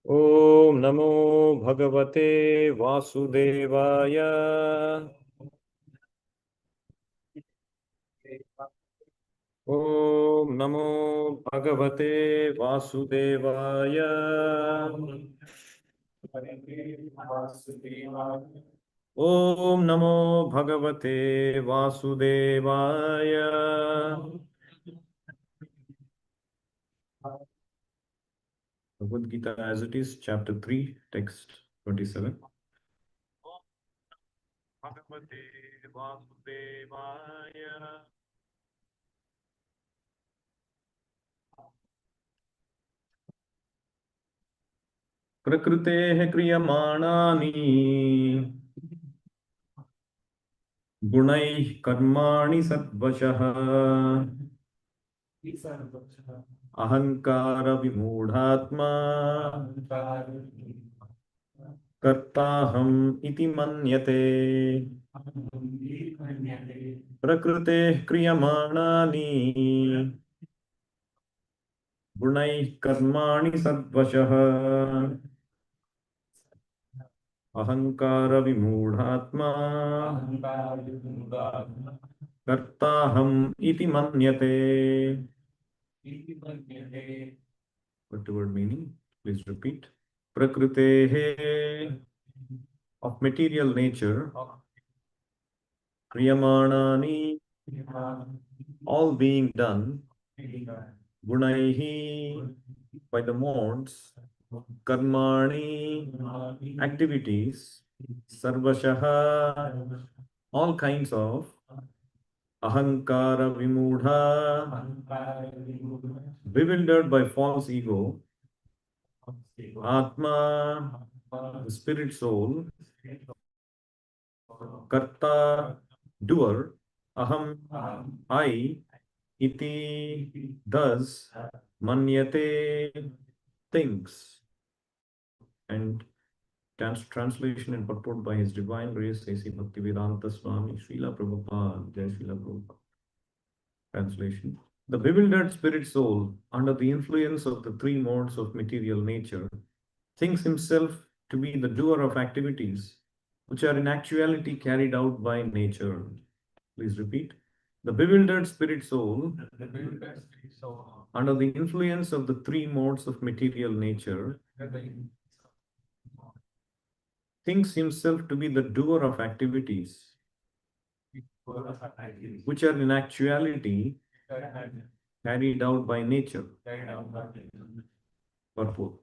Om Namo Bhagavate Vasudevaya. Om Namo Bhagavate Vasudevaya. Om Namo Bhagavate Vasudevaya. Bhagavad Gita as it is, chapter 3, text 27. Bhagavate Vasudevaya. प्रकृतेः क्रियमाणानि गुणैः कर्माणि सद्वशः अहंकार विमूढ़ात्मा कर्ताहम् इति मन्यते। प्रकृतेः क्रियमाणानि गुणैः कर्माणि सद्वशः अहंकार विमूढ़ात्मा कर्ताहम् इति मन्यते। What the word meaning? Please repeat. Prakritehe, of material nature, kriyamanani, all being done, gunaihi, by the modes, karmani, activities, sarvashaha, all kinds of, ahankara vimudha, bewildered by false ego, atma, the spirit soul, karta, doer, aham, I, iti, thus, manyate, thinks. And translation and purport by His Divine Grace A.C. Bhaktivedanta Swami Srila Prabhupada. Jai Srila Prabhupada. Translation. The bewildered spirit soul, under the influence of the three modes of material nature, thinks himself to be the doer of activities which are in actuality carried out by nature. Please repeat. The bewildered spirit soul, under the influence of the three modes of material nature, thinks himself to be the doer of activities which are in actuality carried out by nature. Purport.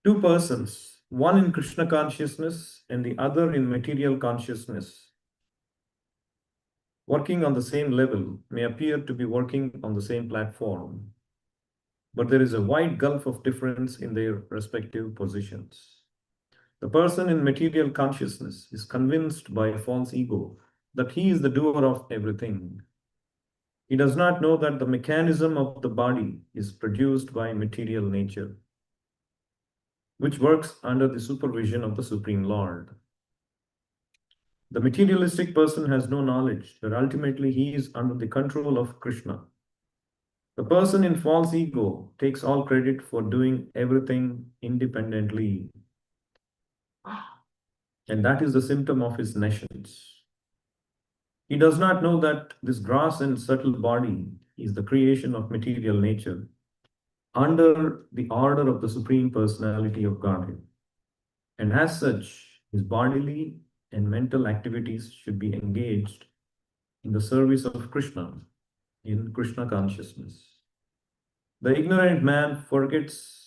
Two persons, one in Krishna consciousness and the other in material consciousness, working on the same level, may appear to be working on the same platform, but there is a wide gulf of difference in their respective positions. The person in material consciousness is convinced by a false ego that he is the doer of everything. He does not know that the mechanism of the body is produced by material nature, which works under the supervision of the Supreme Lord. The materialistic person has no knowledge that ultimately he is under the control of Krishna. The person in false ego takes all credit for doing everything independently. And that is the symptom of his nations. He does not know that this gross and subtle body is the creation of material nature under the order of the Supreme Personality of Godhead. And as such, his bodily and mental activities should be engaged in the service of Krishna, in Krishna consciousness. The ignorant man forgets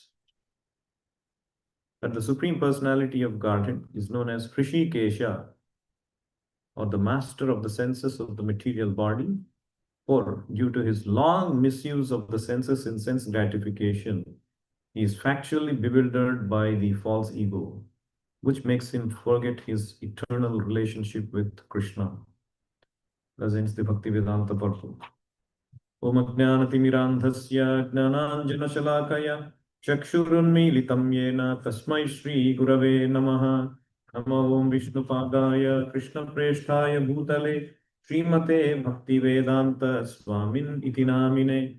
that the Supreme Personality of Godhead is known as Hrishikesha, or the master of the senses of the material body, for due to his long misuse of the senses in sense gratification, he is factually bewildered by the false ego, which makes him forget his eternal relationship with Krishna. Presents the Bhaktivedanta purport. Om Ajnanatimidandhasya Jnananjanashalakaya Chakshurunmilitam Yena Tasmai Shri Gurave Namaha. Namo Om Vishnupadaya Krishna Presthaya Bhutale Srimate Bhaktivedanta Swamin Iti Namine.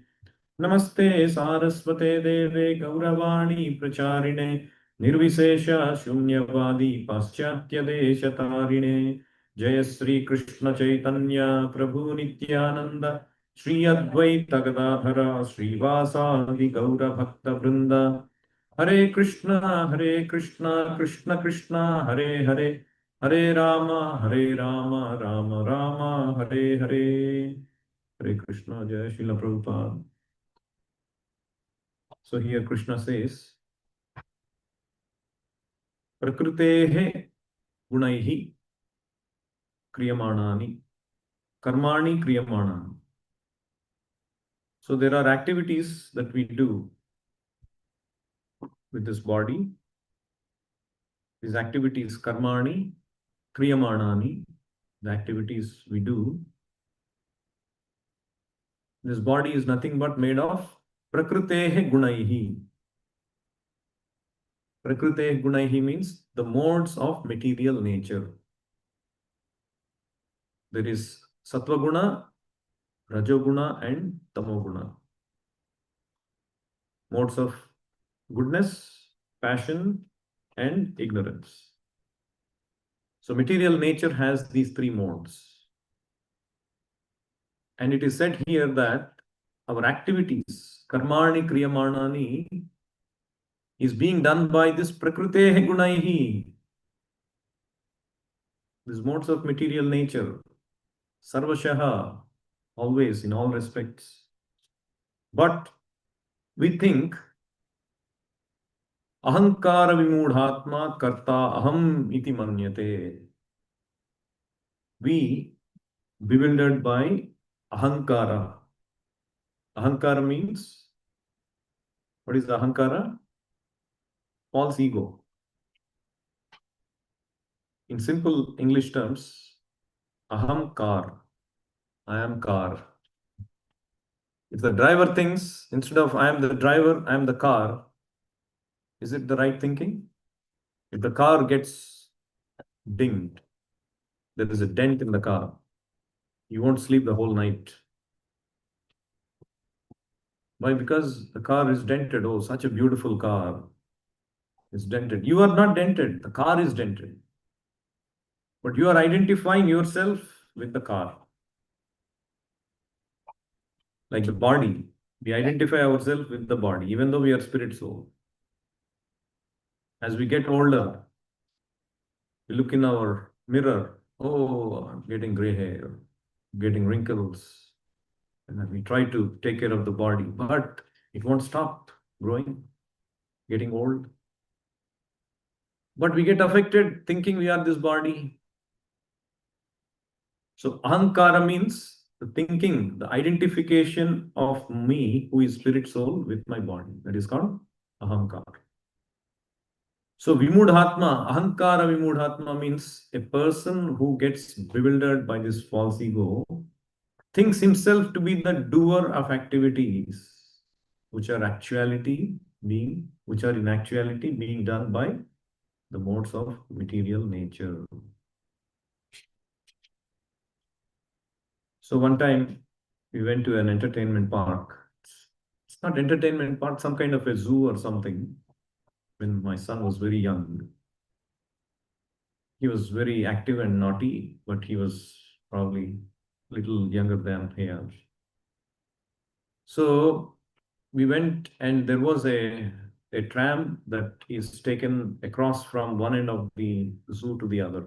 Namaste Saraswate Deve Gauravani Pracharine निर्विशेष शून्यवादी पाश्चात्य देश तारिणे जय श्री कृष्ण चैतन्य प्रभु नित्यानंद श्री अद्वैत गदाधर श्रीवासादि गौर भक्त वृंद हरे कृष्ण कृष्ण कृष्ण हरे हरे हरे राम राम राम हरे Hare Krishna, Jai Srila Prabhupada. So here Krishna says, Prakrutehe gunaihi kriyamanani, karmani kriyamanani. So there are activities that we do with this body. These activities, karmani, kriyamanani, the activities we do. This body is nothing but made of prakrutehe gunaihi. Prakrute gunaihi means the modes of material nature. There is sattva guna, rajoguna, and tamoguna. Modes of goodness, passion, and ignorance. So material nature has these three modes. And it is said here that our activities, karmani kriyamanani, is being done by this prakrute gunaihi, these modes of material nature, sarvashaha, always in all respects. But we think ahankara vimudhatma karta aham iti manyate. We, bewildered by ahankara. Ahankara means, what is ahankara? False ego. In simple English terms, aham car, I am car. If the driver thinks, instead of I am the driver, I am the car, is it the right thinking? If the car gets dinged, there is a dent in the car, you won't sleep the whole night. Why? Because the car is dented. Oh, such a beautiful car is dented. You are not dented, the car is dented. But you are identifying yourself with the car. Like the body, we identify ourselves with the body, even though we are spirit soul. As we get older, we look in our mirror, oh, I'm getting gray hair, getting wrinkles, and then we try to take care of the body, but it won't stop growing, getting old. But we get affected thinking we are this body. So ahankara means the thinking, the identification of me, who is spirit soul, with my body. That is called ahankara. So vimudhatma, ahankara vimudhatma means a person who gets bewildered by this false ego thinks himself to be the doer of activities which are in actuality being done by the modes of material nature. So one time we went to an entertainment park. It's not entertainment park, some kind of a zoo or something, when my son was very young. He was very active and naughty, but he was probably a little younger than he is. So we went, and there was a tram that is taken across from one end of the zoo to the other,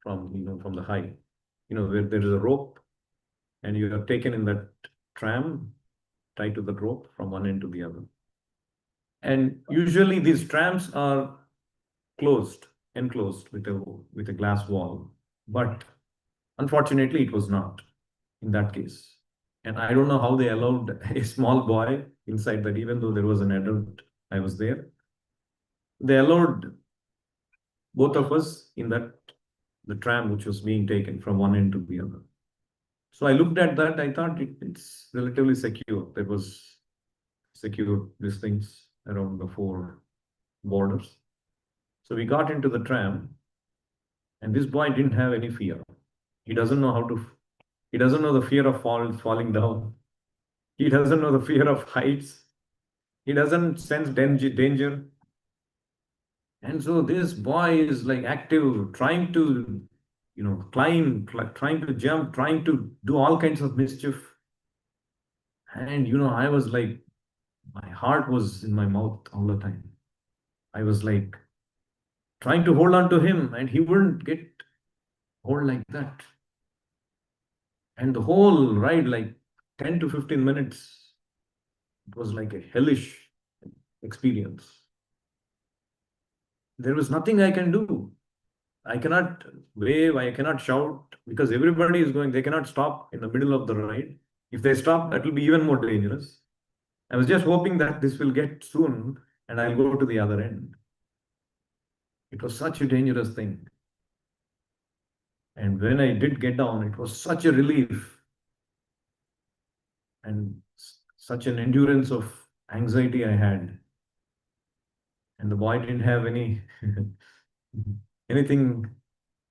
from the high, where there is a rope, and you are taken in that tram, tied to the rope from one end to the other. And usually these trams are enclosed with a glass wall. But unfortunately, it was not in that case. And I don't know how they allowed a small boy inside that, even though there was an adult, I was there. They allowed both of us in the tram which was being taken from one end to the other. So I looked at that, I thought it's relatively secure. There was secure these things around the four borders. So we got into the tram, and this boy didn't have any fear. He doesn't know he doesn't know the fear of falling down. He doesn't know the fear of heights. He doesn't sense danger. And so this boy is like active, trying to, climb, trying to jump, trying to do all kinds of mischief. And, I was like, my heart was in my mouth all the time. I was like trying to hold on to him, and he wouldn't get hold like that. And the whole ride, like 10 to 15 minutes, it was like a hellish experience. There was nothing I can do. I cannot wave, I cannot shout because everybody is going, they cannot stop in the middle of the ride. If they stop, that will be even more dangerous. I was just hoping that this will get soon and I'll go to the other end. It was such a dangerous thing. And when I did get down, it was such a relief and such an endurance of anxiety I had. And the boy didn't have anything,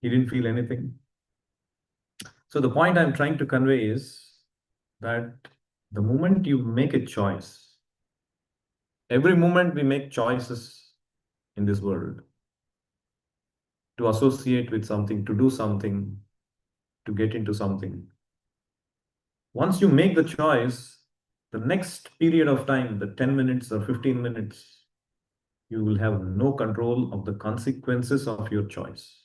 he didn't feel anything. So the point I'm trying to convey is that the moment you make a choice, every moment we make choices in this world to associate with something, to do something, to get into something. Once you make the choice, the next period of time, the 10 minutes or 15 minutes, you will have no control of the consequences of your choice.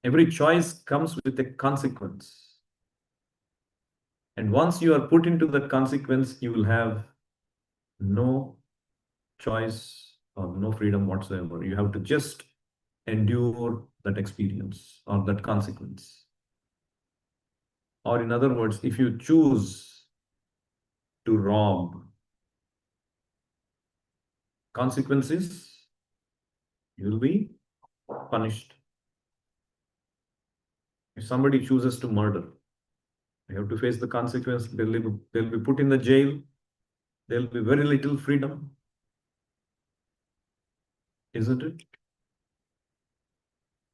Every choice comes with a consequence. And once you are put into that consequence, you will have no choice or no freedom whatsoever. You have to just endure that experience or that consequence. Or, in other words, if you choose to rob, consequences, you will be punished. If somebody chooses to murder, they have to face the consequence. They'll be put in the jail. There'll be very little freedom, isn't it?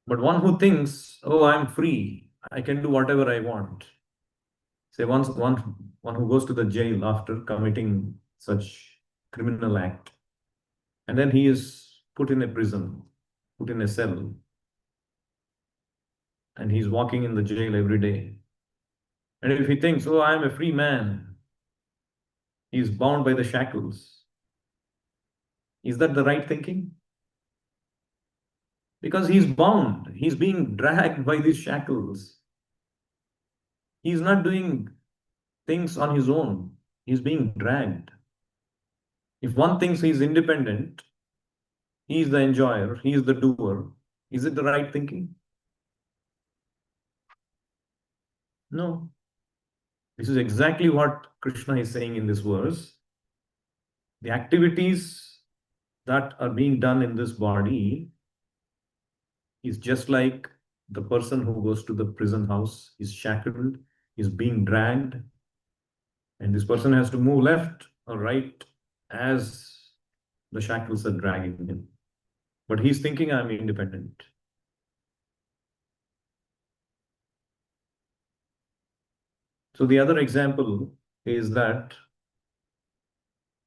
But one who thinks, oh, I'm free, I can do whatever I want. Say one who goes to the jail after committing such criminal act, and then he is put in a prison, put in a cell, and he's walking in the jail every day. And if he thinks, oh, I am a free man, he's bound by the shackles. Is that the right thinking? Because he's bound, he's being dragged by these shackles. He's not doing things on his own, he's being dragged. If one thinks he's independent, he's the enjoyer, he's the doer, is it the right thinking? No. This is exactly what Krishna is saying in this verse. The activities that are being done in this body is just like the person who goes to the prison house is shackled, is being dragged, and this person has to move left or right as the shackles are dragging him. But he's thinking, I'm independent. So the other example is that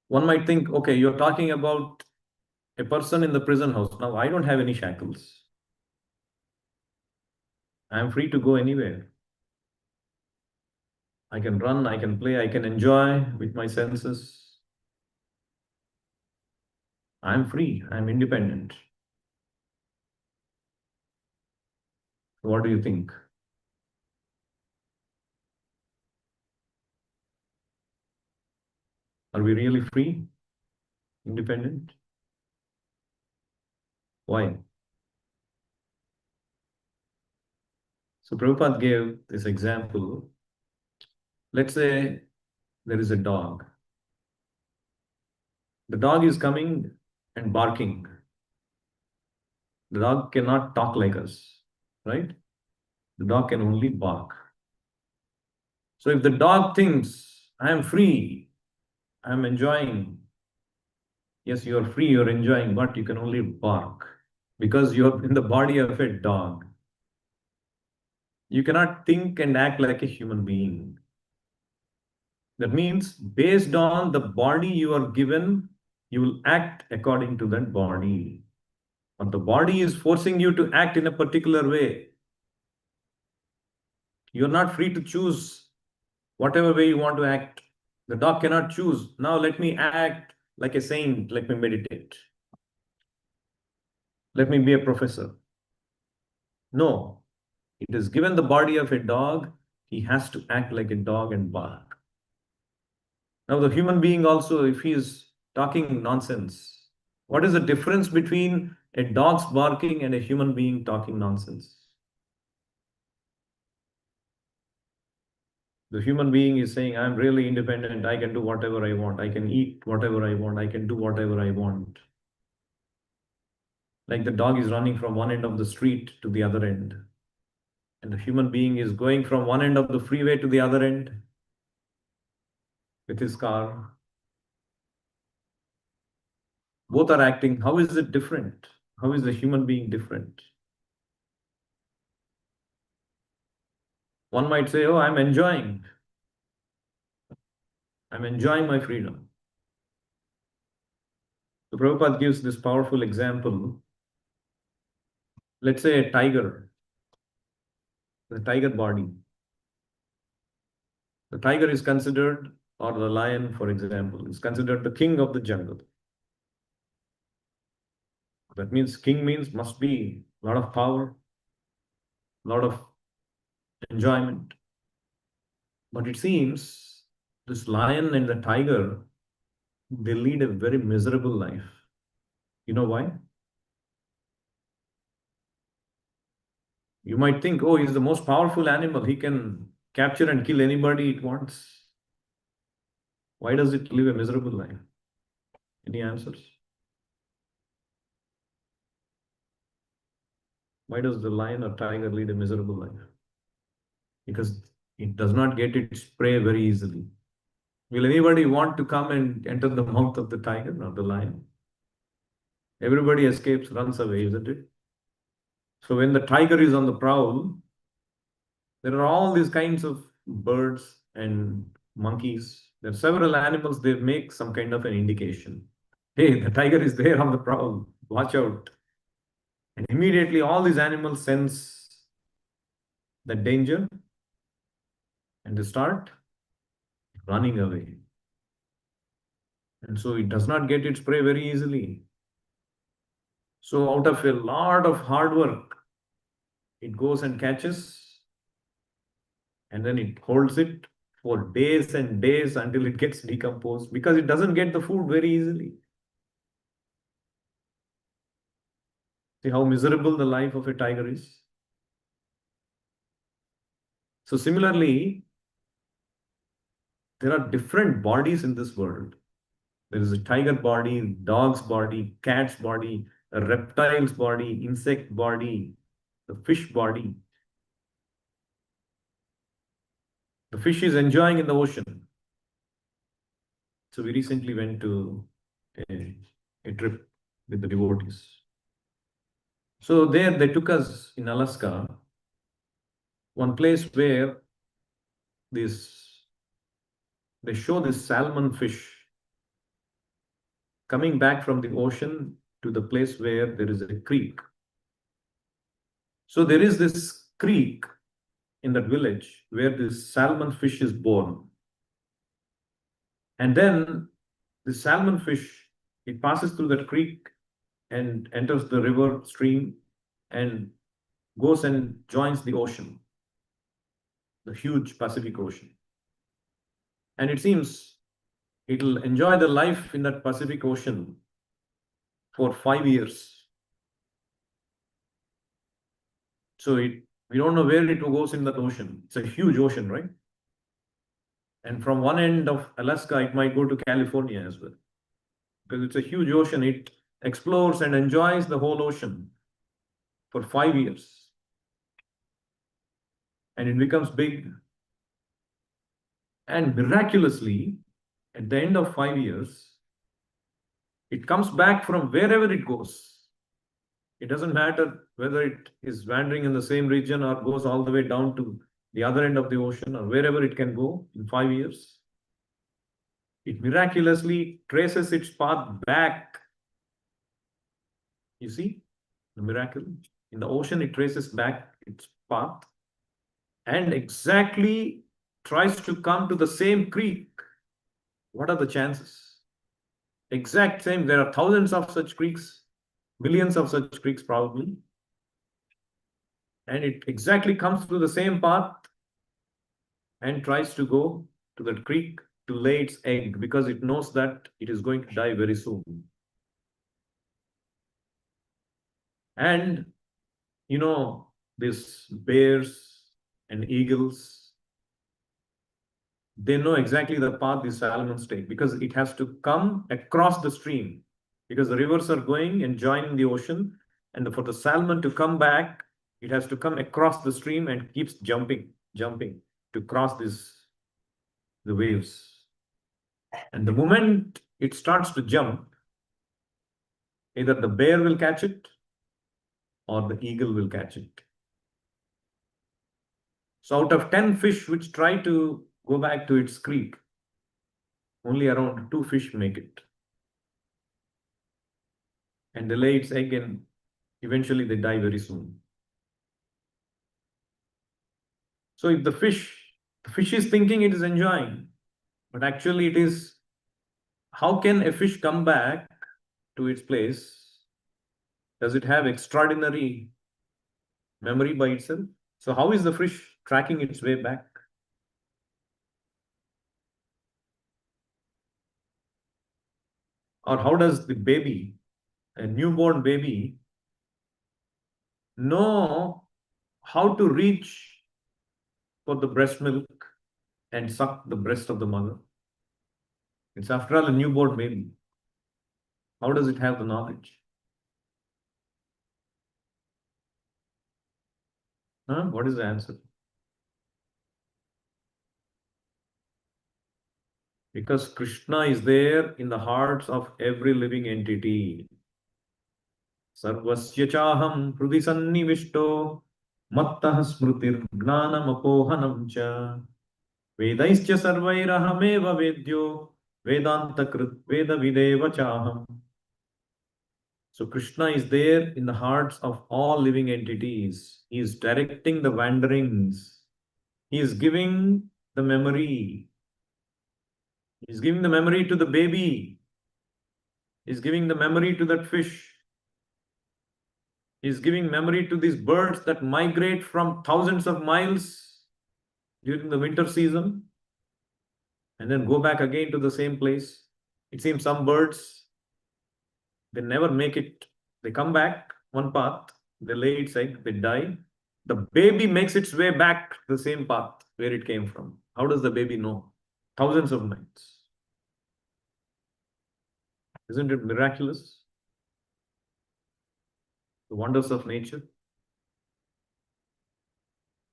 one might think, okay, you're talking about a person in the prison house. Now, I don't have any shackles. I'm free to go anywhere. I can run, I can play, I can enjoy with my senses. I'm free, I'm independent. What do you think? Are we really free, independent? Why? So Prabhupada gave this example. Let's say there is a dog. The dog is coming and barking. The dog cannot talk like us, right? The dog can only bark. So if the dog thinks, I am free, I am enjoying, yes, you are free, you're enjoying, but you can only bark because you're in the body of a dog. You cannot think and act like a human being. That means, based on the body you are given, you will act according to that body. But the body is forcing you to act in a particular way. You're not free to choose whatever way you want to act. The dog cannot choose. Now let me act like a saint. Let me meditate. Let me be a professor. No. It is given the body of a dog. He has to act like a dog and bark. Now the human being also, if he is talking nonsense, what is the difference between a dog's barking and a human being talking nonsense? The human being is saying, I'm really independent. I can do whatever I want. I can eat whatever I want. I can do whatever I want. Like the dog is running from one end of the street to the other end. And the human being is going from one end of the freeway to the other end with his car. Both are acting. How is it different? How is the human being different? One might say, oh, I'm enjoying my freedom. So Prabhupada gives this powerful example. Let's say a tiger, the tiger body. The tiger is considered, or the lion, for example, is considered the king of the jungle. That means king means must be a lot of power, a lot of enjoyment. But it seems this lion and the tiger, they lead a very miserable life. You know why? You might think, oh, he's the most powerful animal. He can capture and kill anybody it wants. Why does it live a miserable life? Any answers? Why does the lion or tiger lead a miserable life? Because it does not get its prey very easily. Will anybody want to come and enter the mouth of the tiger or the lion? Everybody escapes, runs away, isn't it? So when the tiger is on the prowl, there are all these kinds of birds and monkeys. There are several animals, they make some kind of an indication. Hey, the tiger is there on the prowl. Watch out. And immediately all these animals sense the danger and they start running away. And so it does not get its prey very easily. So out of a lot of hard work, it goes and catches and then it holds it for days and days until it gets decomposed because it doesn't get the food very easily. See how miserable the life of a tiger is? So similarly, there are different bodies in this world. There is a tiger body, dog's body, cat's body, a reptile's body, insect body, the fish body. The fish is enjoying in the ocean. So we recently went to a trip with the devotees. So there they took us in Alaska, one place where this they show this salmon fish coming back from the ocean to the place where there is a creek. So there is this creek in that village where this salmon fish is born. And then the salmon fish, it passes through that creek and enters the river stream and goes and joins the ocean, the huge Pacific Ocean. And it seems it'll enjoy the life in that Pacific Ocean for 5 years. So we don't know where it goes in that ocean. It's a huge ocean, right? And from one end of Alaska, it might go to California as well. Because it's a huge ocean. It explores and enjoys the whole ocean for 5 years. And it becomes big. And miraculously, at the end of 5 years, it comes back from wherever it goes. It doesn't matter whether it is wandering in the same region or goes all the way down to the other end of the ocean or wherever it can go in 5 years. It miraculously traces its path back. You see? The miracle. In the ocean, it traces back its path and exactly tries to come to the same creek. What are the chances? Exact same. There are thousands of such creeks, millions of such creeks probably. And it exactly comes through the same path and tries to go to that creek to lay its egg because it knows that it is going to die very soon. And you know, these bears and eagles, they know exactly the path these salmons take because it has to come across the stream because the rivers are going and joining the ocean. And for the salmon to come back, it has to come across the stream and keeps jumping to cross the waves. And the moment it starts to jump, either the bear will catch it or the eagle will catch it. So out of 10 fish which try to go back to its creek, only around 2 fish make it. And they lay its egg and eventually they die very soon. So if the fish is thinking it is enjoying, but actually it is, how can a fish come back to its place? Does it have extraordinary memory by itself? So how is the fish tracking its way back? Or how does the baby, a newborn baby, know how to reach for the breast milk and suck the breast of the mother? It's after all a newborn baby. How does it have the knowledge? Huh? What is the answer? Because Krishna is there in the hearts of every living entity. Sarvasya chaham hrudi sannivishto mattah smrutir gnanam apohanam cha vedaischa sarvairahameva vedyo vedanta krit veda videva chaham. So Krishna is there in the hearts of all living entities. He is directing the wanderings. He is giving the memory. He is giving the memory to the baby. He is giving the memory to that fish. He is giving memory to these birds that migrate from thousands of miles during the winter season and then go back again to the same place. It seems some birds, they never make it. They come back one path, they lay its egg, they die. The baby makes its way back the same path where it came from. How does the baby know? Thousands of miles. Isn't it miraculous? The wonders of nature.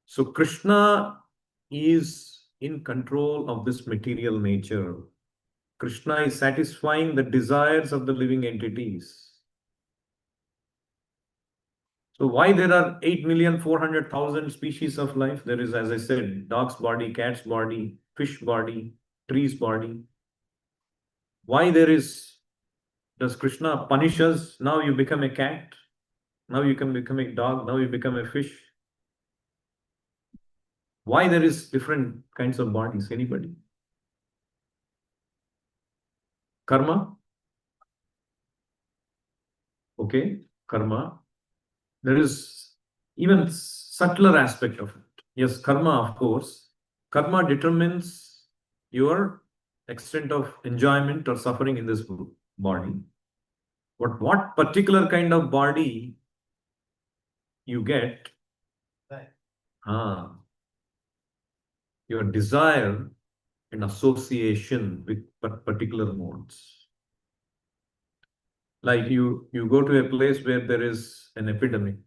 So Krishna is in control of this material nature. Krishna is satisfying the desires of the living entities. So why there are 8,400,000 species of life? There is, as I said, dog's body, cat's body, fish body, tree's body. Why there is, does Krishna punish us? Now you become a cat. Now you can become a dog. Now you become a fish. Why there is different kinds of bodies? Anybody? Karma? Okay, karma. There is even subtler aspect of it. Yes, karma, of course. Karma determines your extent of enjoyment or suffering in this body. But what particular kind of body you get, your desire and association with particular modes. Like you go to a place where there is an epidemic.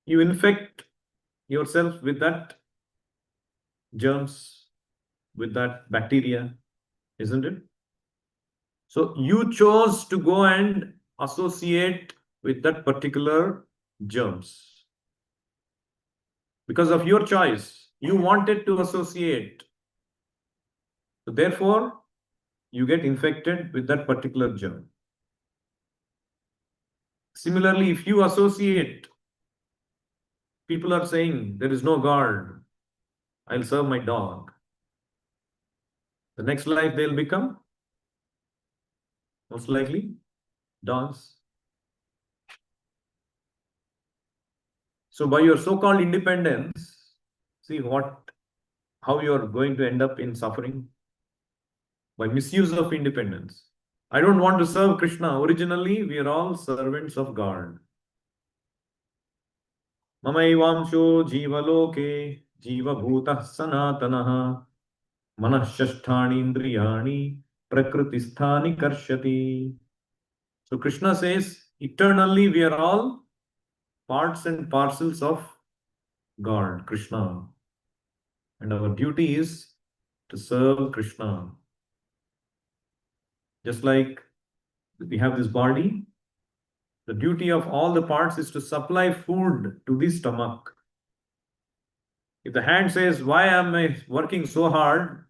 You infect yourself with that germs, with that bacteria, isn't it? So you chose to go and associate with that particular germs. Because of your choice, you wanted to associate. So therefore, you get infected with that particular germ. Similarly, if you associate, people are saying there is no God, I'll serve my dog. The next life they'll become, most likely, dogs. So by your so-called independence, see how you are going to end up in suffering by misuse of independence. I don't want to serve Krishna. Originally, we are all servants of God. Mamaivamsho jivaloke jivabhutah sanatanaha manashashthani indriyani prakritisthani karshati. So Krishna says, eternally we are all parts and parcels of God, Krishna. And our duty is to serve Krishna. Just like we have this body, the duty of all the parts is to supply food to the stomach. If the hand says, why am I working so hard,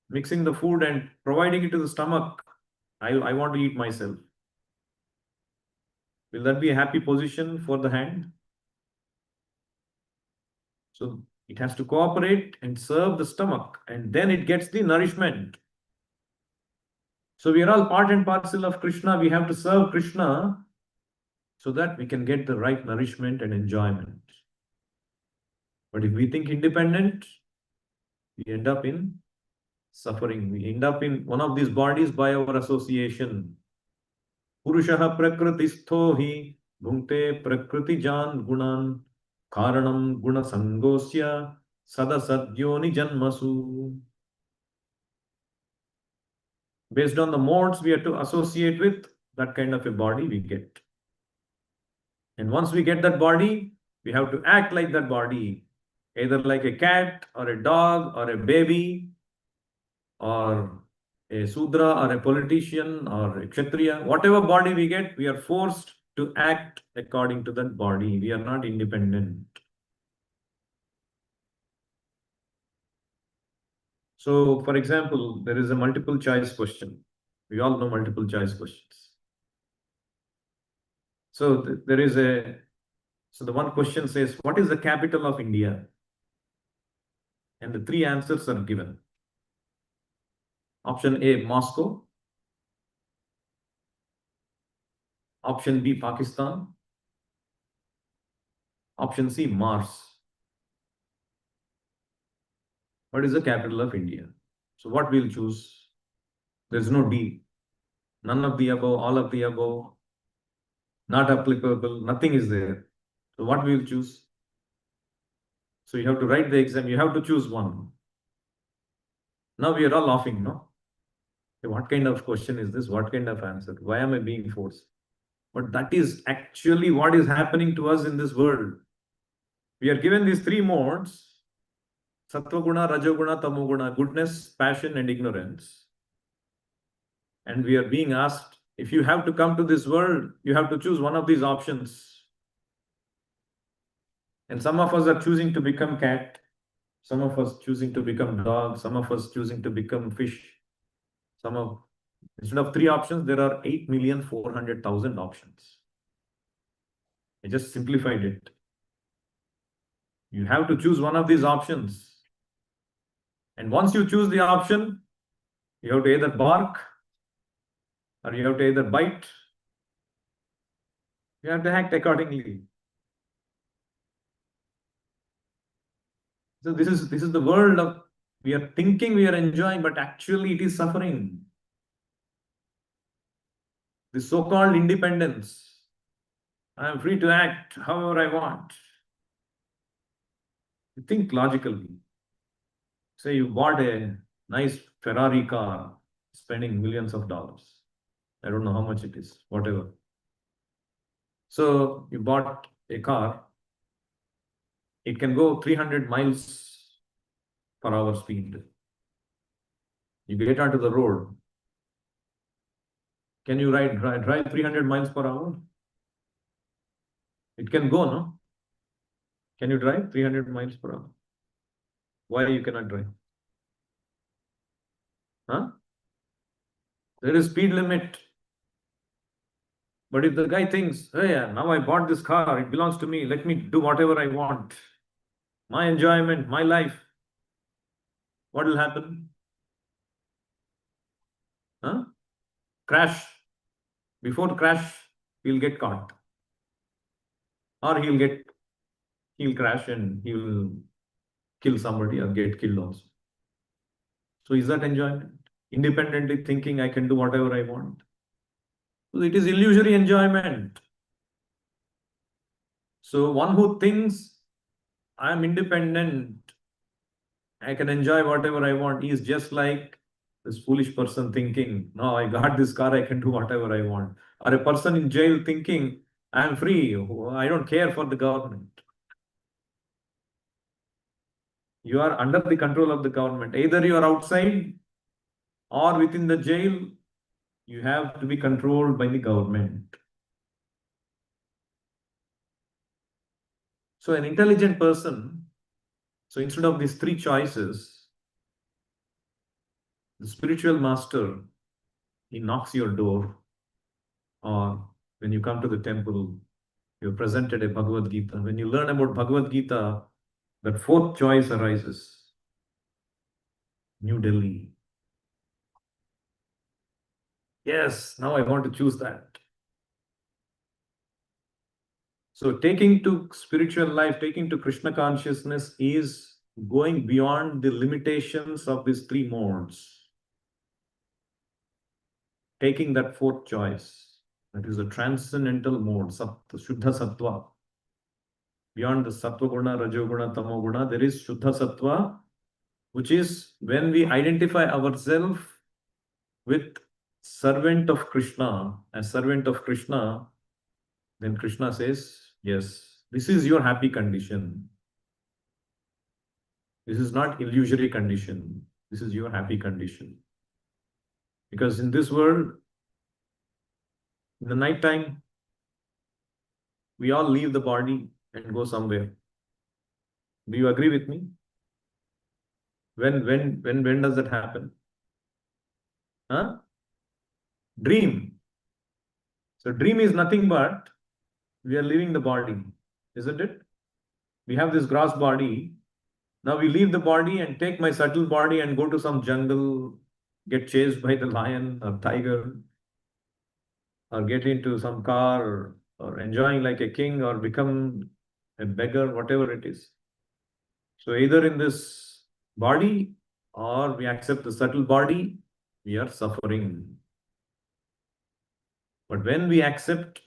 mixing the food and providing it to the stomach, I want to eat myself. Will that be a happy position for the hand? So it has to cooperate and serve the stomach, and then it gets the nourishment. So we are all part and parcel of Krishna. We have to serve Krishna so that we can get the right nourishment and enjoyment. But if we think independent, we end up in suffering. We end up in one of these bodies by our association. Purushaha prakritistho hi bhunte prakritijan gunan karanam guna sangosya sadasadyoni janmasu. Based on the modes we have to associate with, that kind of a body we get. And once we get that body, we have to act like that body, either like a cat or a dog or a baby or a Sudra or a politician or a Kshatriya. Whatever body we get, we are forced to act according to that body. We are not independent. So, for example, there is a multiple choice question. We all know multiple choice questions. So, so the one question says, what is the capital of India? And the three answers are given. Option A, Moscow. Option B, Pakistan. Option C, Mars. What is the capital of India? So what we'll choose? There's no D. None of the above, all of the above, not applicable, nothing is there. So what we'll choose? So you have to write the exam, you have to choose one. Now we are all laughing, no? What kind of question is this? What kind of answer? Why am I being forced? But that is actually what is happening to us in this world. We are given these three modes: Sattva guna, Rajoguna, Tamoguna, goodness, passion, and ignorance. And we are being asked, if you have to come to this world, you have to choose one of these options. And some of us are choosing to become cat, some of us choosing to become dog, some of us choosing to become fish. Instead of three options, there are 8,400,000 options. I just simplified it. You have to choose one of these options. And once you choose the option, you have to either bark or you have to either bite. You have to act accordingly. So this is the world of, we are thinking we are enjoying, but actually it is suffering. This so-called independence. I am free to act however I want. You think logically. Say you bought a nice Ferrari car, spending millions of dollars. I don't know how much it is, whatever. So you bought a car. It can go 300 miles per hour speed. You get onto the road. Can you drive 300 miles per hour? It can go, no? Can you drive 300 miles per hour? Why you cannot drive? Huh? There is speed limit. But if the guy thinks, hey, now I bought this car, it belongs to me, let me do whatever I want, my enjoyment, my life, what will happen? Huh? Crash. Before crash, he'll get caught. Or he'll crash and he will kill somebody or get killed also. So is that enjoyment? Independently thinking I can do whatever I want. So it is illusory enjoyment. So one who thinks I am independent, I can enjoy whatever I want, he is just like this foolish person thinking, no, I got this car, I can do whatever I want. Or a person in jail thinking, I am free, I don't care for the government. You are under the control of the government. Either you are outside or within the jail, you have to be controlled by the government. So an intelligent person, so instead of these three choices, the spiritual master, he knocks your door, or when you come to the temple, you're presented a Bhagavad Gita. When you learn about Bhagavad Gita, that fourth choice arises. New Delhi. Yes, now I want to choose that. So taking to spiritual life, taking to Krishna consciousness is going beyond the limitations of these three modes. Taking that fourth choice, that is the transcendental mode, Shuddha Sattva. Beyond the Sattva Guna, Rajoguna, Tamoguna, there is Shuddha Sattva, which is when we identify ourselves with servant of Krishna, as servant of Krishna, then Krishna says, yes, this is your happy condition. This is not illusory condition. This is your happy condition. Because in this world, in the night time, we all leave the body and go somewhere. Do you agree with me? When does that happen? Huh? Dream. So dream is nothing but we are leaving the body, isn't it? We have this gross body. Now we leave the body and take my subtle body and go to some jungle, get chased by the lion or tiger, or get into some car, or enjoying like a king, or become a beggar, whatever it is. So either in this body or we accept the subtle body, we are suffering. But when we accept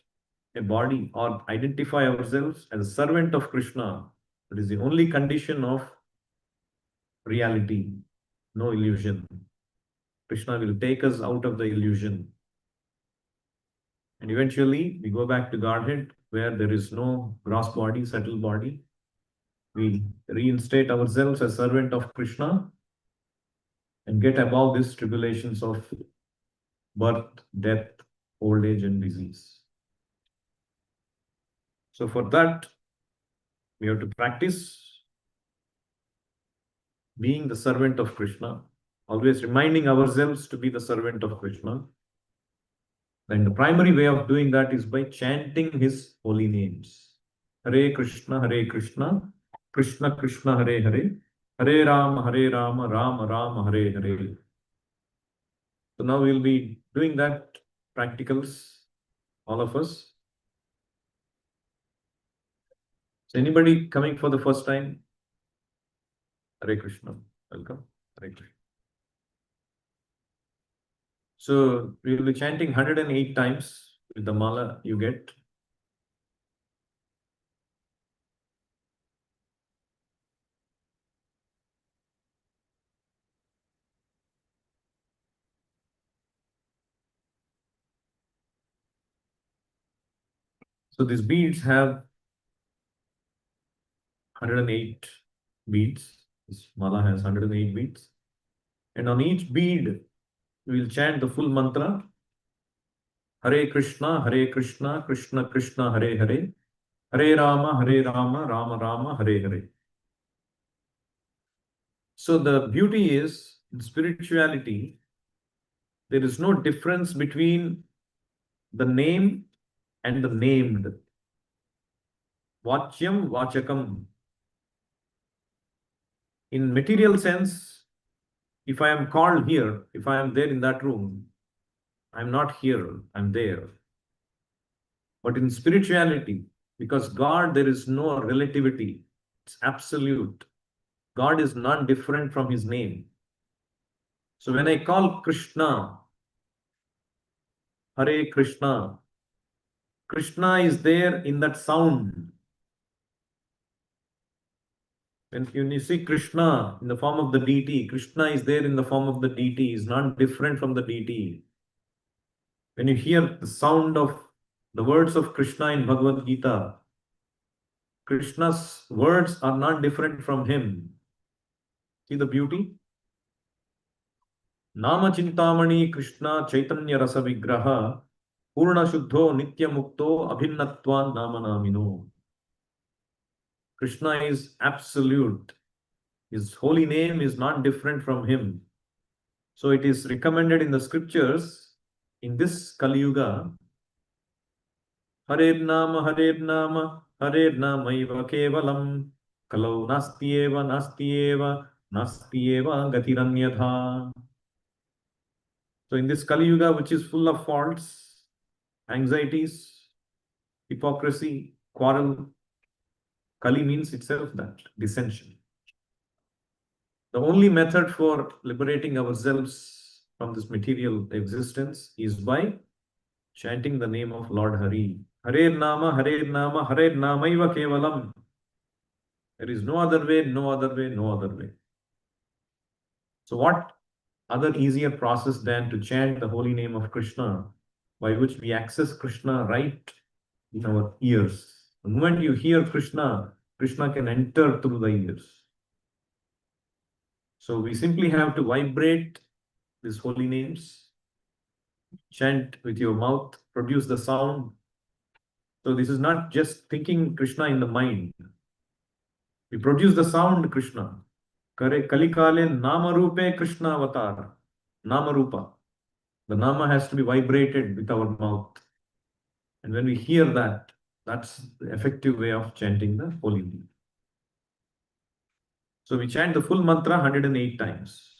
a body or identify ourselves as a servant of Krishna, that is the only condition of reality, no illusion. Krishna will take us out of the illusion. And eventually we go back to Godhead where there is no gross body, subtle body. We reinstate ourselves as servant of Krishna and get above these tribulations of birth, death, old age, and disease. So for that, we have to practice being the servant of Krishna, always reminding ourselves to be the servant of Krishna. And the primary way of doing that is by chanting his holy names. Hare Krishna, Krishna Krishna, Hare Hare, Hare Rama, Rama Rama, Hare Hare. So now we'll be doing that practicals, all of us. So anybody coming for the first time? Hare Krishna, welcome. Hare Krishna. So we will be chanting 108 times with the mala you get. So these beads have 108 beads. This mala has 108 beads. And on each bead, we will chant the full mantra. Hare Krishna, Krishna Krishna, Hare Hare. Hare Rama, Rama Rama, Hare Hare. So the beauty is, in spirituality, there is no difference between the name and the named. Vachyam, vachakam. In material sense, if I am called here, if I am there in that room, I'm not here, I'm there. But in spirituality, because God, there is no relativity, it's absolute. God is not different from his name. So when I call Krishna, Hare Krishna, Krishna is there in that sound. When you see Krishna in the form of the deity, Krishna is there in the form of the deity, is not different from the deity. When you hear the sound of the words of Krishna in Bhagavad Gita, Krishna's words are not different from him. See the beauty? Nama Chintamani Krishna Chaitanya Rasa Vigraha Purna Shuddho Nitya Mukto Abhinnatvan Namanamino. Krishna is absolute. His holy name is not different from him. So it is recommended in the scriptures in this Kali Yuga, Harer Nama, Harer Nama, Harer Nama Iva Kevalam, Kalau Nastieva, Nastieva, Nastieva Gatiranyadha. So in this Kali Yuga, which is full of faults, anxieties, hypocrisy, quarrel, Kali means itself that, dissension. The only method for liberating ourselves from this material existence is by chanting the name of Lord Hari. Hare Nama, Hare Nama, Hare Namaiva Kevalam. There is no other way, no other way, no other way. So what other easier process than to chant the holy name of Krishna, by which we access Krishna right in our ears. The moment you hear Krishna, Krishna can enter through the ears. So we simply have to vibrate these holy names, chant with your mouth, produce the sound. So this is not just thinking Krishna in the mind. We produce the sound Krishna. Kalikale Namarupe Krishna avatar. Namarupa. The Nama has to be vibrated with our mouth. And when we hear that, that's the effective way of chanting the holy name. So we chant the full mantra 108 times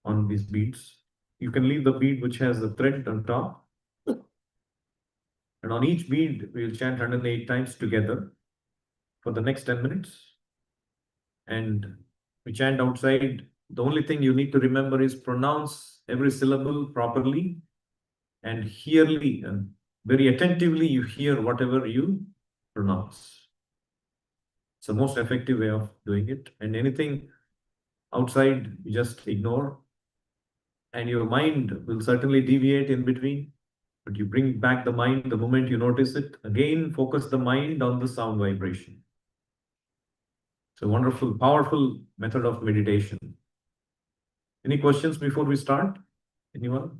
on these beads. You can leave the bead which has the thread on top. And on each bead, we will chant 108 times together for the next 10 minutes. And we chant outside. The only thing you need to remember is pronounce every syllable properly and hearly and very attentively you hear whatever you pronounce. It's the most effective way of doing it. And anything outside, you just ignore. And your mind will certainly deviate in between. But you bring back the mind the moment you notice it. Again, focus the mind on the sound vibration. It's a wonderful, powerful method of meditation. Any questions before we start? Anyone?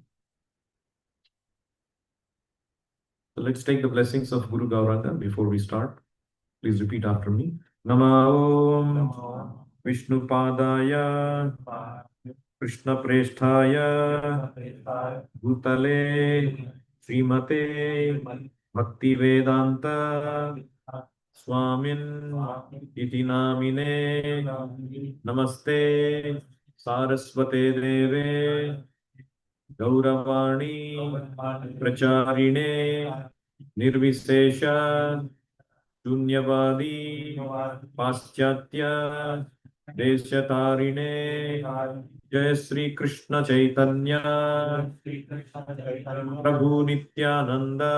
So let's take the blessings of Guru Gauranga before we start. Please repeat after me. Nama Om Vishnu Padaya Krishna Presthaya Bhutale Srimate Bhakti Vedanta Swamin Iti Namine Namaste Saraswate Deve Gauravani Pracharine Nirvisesha Shunyavadi Paschatya Deshatarine Jai Sri Krishna Chaitanya Prabhu Nityananda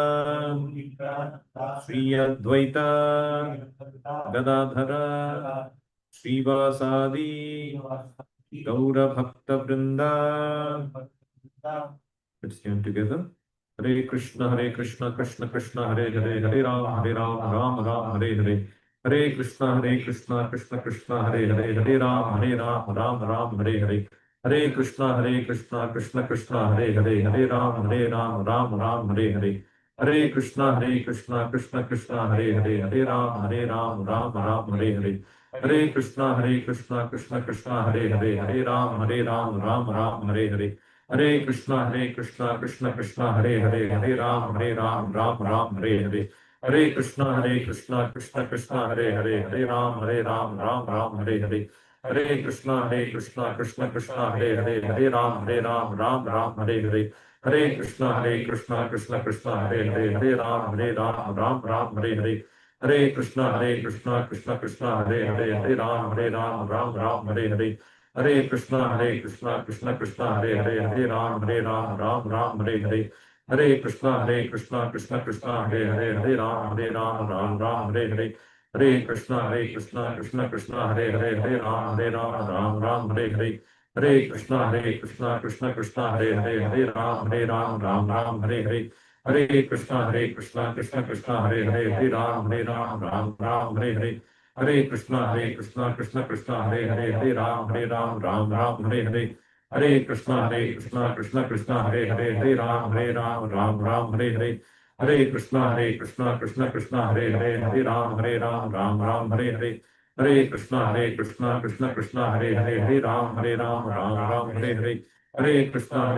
Sri Advaita Gadadhara Srivasadi Gaura Bhakta Vrinda. Let's chant together. Hare Krishna, Krishna Krishna, Hare Hare, Hare Ram, Ram Ram, Hare Hare. Hare Krishna, Krishna Krishna, Hare Hare, Hare Ram, Ram Ram, Hare Hare. Hare Krishna, Krishna Krishna, Hare Hare, Hare Ram, Ram Ram, Hare Hare. Hare Krishna, Krishna Krishna, Hare Hare, Hare Ram, Ram Hare Hare. Hare Krishna, Krishna Krishna, Hare Hare, Hare Ram, Ram Ram, Hare Hare. Hare Krishna, Krishna Krishna, Hare Hare, Hare Ram, Ram Ram, Hare Hare. Hare Krishna, Krishna Krishna, Hare Hare, Hare Ram, Ram Ram, Hare Hare. Hare Krishna, Krishna Krishna, Hare Hare, Hare Ram, Ram Hare Hare. Hare Krishna, Krishna Krishna, Hare Hare, Hare Ram, Ram Hare Hare. Hare Krishna, Krishna Krishna, Hare Hare, Hare Ram, Ram Hare Hare. Hare Krishna, Krishna Krishna, Hare Hare, Hare Ram, Ram Hare Hare. Hare Krishna, Krishna Krishna, Hare Hare, Hare Ram, Ram Hare Hare. Hare Krishna, Krishna Krishna, Hare Hare, Hare Ram, Ram Hare Hare. Hare Krishna, Krishna Krishna, Hare Hare, Hare Ram, Ram Hare Hare. Hare Krishna, Krishna Krishna, Hare Hare, Ram, Ram Hare Hare. Hare Krishna, Krishna Krishna, Hare Hare, Hare Ram, Ram Hare Hare. Hare Krishna, Krishna Krishna, Hare Hare, Ram, Ram Hare Hare. Hare Krishna, Krishna Krishna, Hare Hare, Hare Ram, Hare Hare. Hare Krishna, Krishna Krishna, Hare Hare, Ram, Hare Hare. Hare Krishna, Krishna Krishna, Hare Hare, Hare Ram, Hare Hare. Hare Krishna,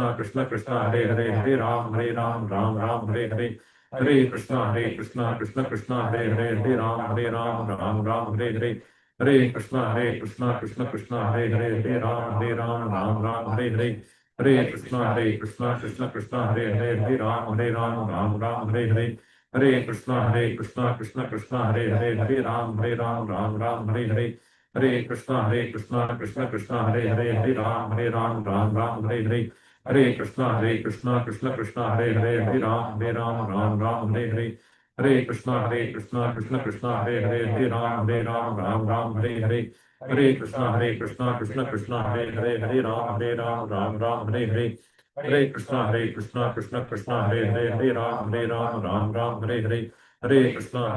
Krishna Krishna, Hare Hare, Ram, Hare Hare. Hare Krishna, Krishna Krishna, Hare Hare, Ram, Hare Hare. Hare Krishna, Krishna Krishna, Hare Hare, Ram, Hare Hare. Hare Krishna, Krishna Krishna, Hare Hare, Ram, Hare Hare. Hare Krishna, Krishna Krishna, Hare Hare, Ram, Hare Hare. Hare Krishna, Krishna Krishna, Hare Hare, Ram, Hare Hare. Hare Krishna, Krishna Krishna, Hare Hare, Ram, Hare Hare. Hare Krishna, Krishna Krishna, Hare Hare, Ram, Hare Hare. Hare Krishna,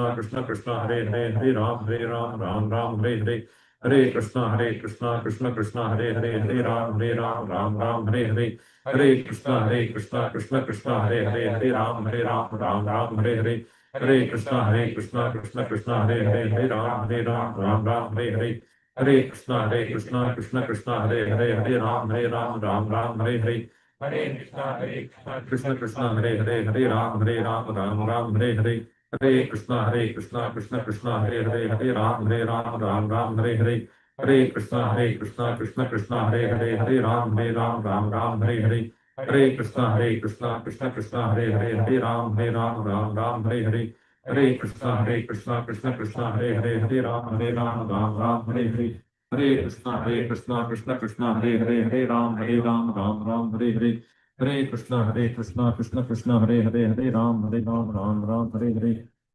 Krishna Krishna, Hare Hare, Ram, Hare Hare. Hare Krishna, Krishna Krishna, Hare Hare, Ram, Hare Hare. Hare Krishna, Krishna Krishna, Hare Hare, Ram, Hare Hare. Hare Krishna, Krishna Krishna, Hare Hare, Ram, Hare Hare. Hare Krishna, Krishna Krishna, Hare Hare, Ram, Hare Hare. Hare Krishna, Krishna Krishna, Hare Hare, Ram, Hare Hare. Krishna Krishna, Hare Ram, Hare Hare. Hare Krishna, Krishna Krishna, Hare Ram, Hare Hare. Hare Krishna, Krishna Krishna, Hare Ram, Hare Hare. Hare Krishna, Krishna Krishna, Hare Ram, Hare Hare. Hare Krishna, Krishna Krishna, Hare Ram, Hare Hare. Hare Krishna, Krishna Krishna, Hare Ram, Hare Hare. Hare Krishna, Krishna Krishna, Hare Hare, Hare Ram, Ram, Hare Hare.